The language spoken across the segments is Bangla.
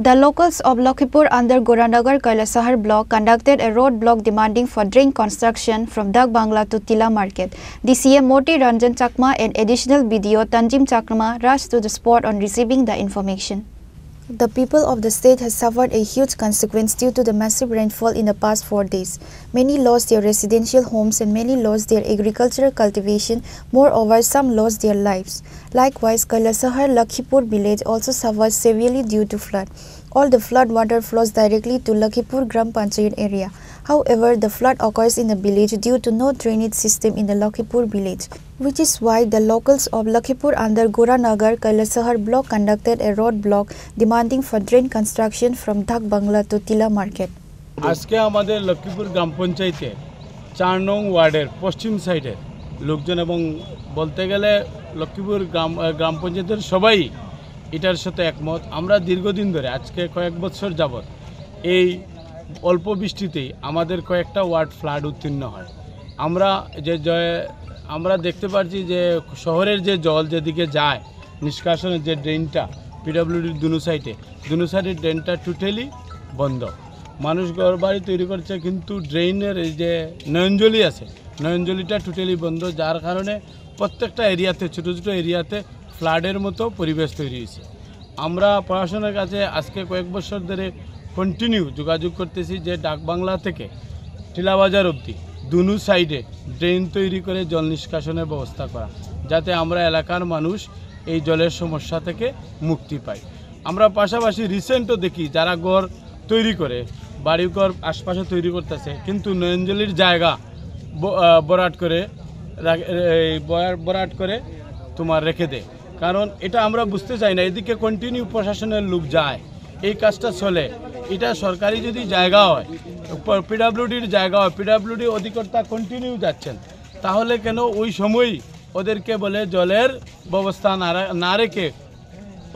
The locals of Lakhipur under Goranagar Kailasahar block conducted a road block demanding for drain construction from Dak Bangla to Tila Market. The CM Moti Ranjan Chakma and additional BDO Tanjim Chakma rushed to the spot on receiving the information. The people of the state has suffered a huge consequence due to the massive rainfall in the past 4 days. Many lost their residential homes and many lost their agricultural cultivation. Moreover, some lost their lives. Likewise, Kailasahar Lakhipur village also suffered severely due to flood. All the flood water flows directly to Lakhipur Gram Panchayat area. However, the flood occurs in the village due to no drainage system in the Lakhipur village, which is why the locals of Lakhipur under Goranagar Kailasahar block conducted a road block demanding for drain construction from Dak Bangla to Tila Market. আজকে আমাদের লক্ষ্মীপুর গ্রাম পঞ্চায়েতে ৪ নং ওয়ার্ডের পশ্চিম সাইডে লোকজন এবং বলতে গেলে লক্ষ্মীপুর গ্রাম পঞ্চায়েতের সবাই এটার সাথে একমত। আমরা দীর্ঘদিন ধরে আজকে কয়েক বছর যাবত এই অল্প বৃষ্টিতেই আমাদের কয়েকটা ওয়ার্ড ফ্লাড উত্তীর্ণ হয়। আমরা দেখতে পাচ্ছি যে শহরের যে জল যেদিকে যায় নিষ্কাশনের যে ড্রেনটা পিডব্লিউডির দুনো সাইডের ড্রেনটা টোটালি বন্ধ। মানুষ ঘরবাড়ি তৈরি করছে কিন্তু ড্রেনের এই যে নয়নজলি আছে নয়নজলিটা টোটালি বন্ধ, যার কারণে প্রত্যেকটা এরিয়াতে ছোটো ছোটো এরিয়াতে ফ্লাডের মতো পরিবেশ তৈরি হয়েছে। আমরা প্রশাসনের কাছে আজকে কয়েক বছর ধরে কন্টিনিউ যোগাযোগ করতেছি যে ডাকবাংলা থেকে টিলাবাজার অবধি দুনো সাইডে ড্রেন তৈরি করে জল নিষ্কাশনের ব্যবস্থা করা, যাতে আমরা এলাকার মানুষ এই জলের সমস্যা থেকে মুক্তি পাই। আমরা পাশাপাশি রিসেন্টও দেখি যারা ঘর তৈরি করে বাড়িঘর আশপাশে তৈরি করতেছে কিন্তু নয়নজলির জায়গা বরাট করে তোমার রেখে দেয়। কারণ এটা আমরা বুঝতে চাই না, এদিকে কন্টিনিউ প্রশাসনের লোক যায়, এই কাজটা চলে। এটা সরকারি যদি জায়গা হয়, পিডব্লিউডির জায়গা হয়, পিডব্লিউডি অধিকর্তা কন্টিনিউ যাচ্ছেন, তাহলে কেন ওই সময়ই ওদেরকে বলে জলের ব্যবস্থা না রেখে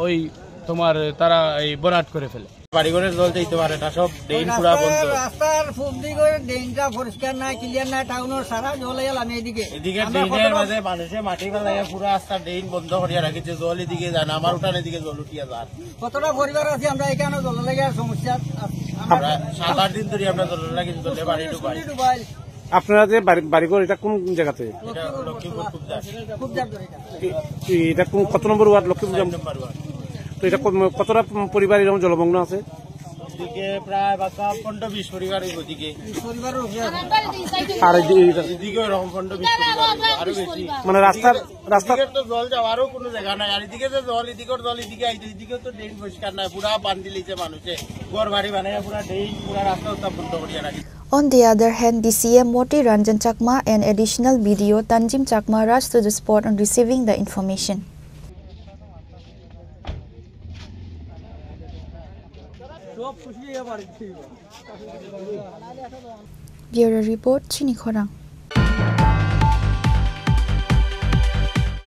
ওই তোমার তারা এই বরাট করে ফেলে। বাড়িঘরের জল যাইতে পারে না, সব ড্রেন পুরা বন্ধ। রাস্তার ফুল দিকে ড্রেনটা পরিষ্কার নাই, ক্লিয়ার নাই, টাউনের সারা জল এলাম এদিকে ড্রেনের মাঝে মানুষে মাটি ফেলাই পুরা রাস্তা ড্রেন বন্ধ করিয়া রাখিছে, জল এদিকে যায় না, আমার উঠান এদিকে জল উঠিয়া যায়। কতটা পরিবার আছে আমরা এখানে জল লেগে সমস্যা, আমরা 7-8 দিন ধরে আমরা জল লাগে জলে বাড়ি ডুবাই। আপনারা যে বাড়িঘর এটা কোন জায়গাতে? এটা কত নম্বর ওয়ার্ড? লক্ষ্মীপুর নম্বর ওয়ার্ড। তো এটা কতটা পরিবার এরকম জলমগ্ন আছে? প্রায় 15-20 পরিবার আর মানে রাস্তার তো জল যাওয়ারও কোনো জায়গা নাই, আর এদিকে যে জল এদিকের জল এদিকে আইতে, এদিকেও তো ড্রেন পরিষ্কার নাই, পুরা বান্ধি লিছে মানুষে ঘর বাড়ি বানায় পুরা ড্রেন পুরা রাস্তা বন্ধ করিয়া রাখি। On the other hand, the CM Moti Ranjan Chakma and additional BDO Tanjim Chakma rushed to the spot on receiving the information. Bureau Report, Chini Khorang.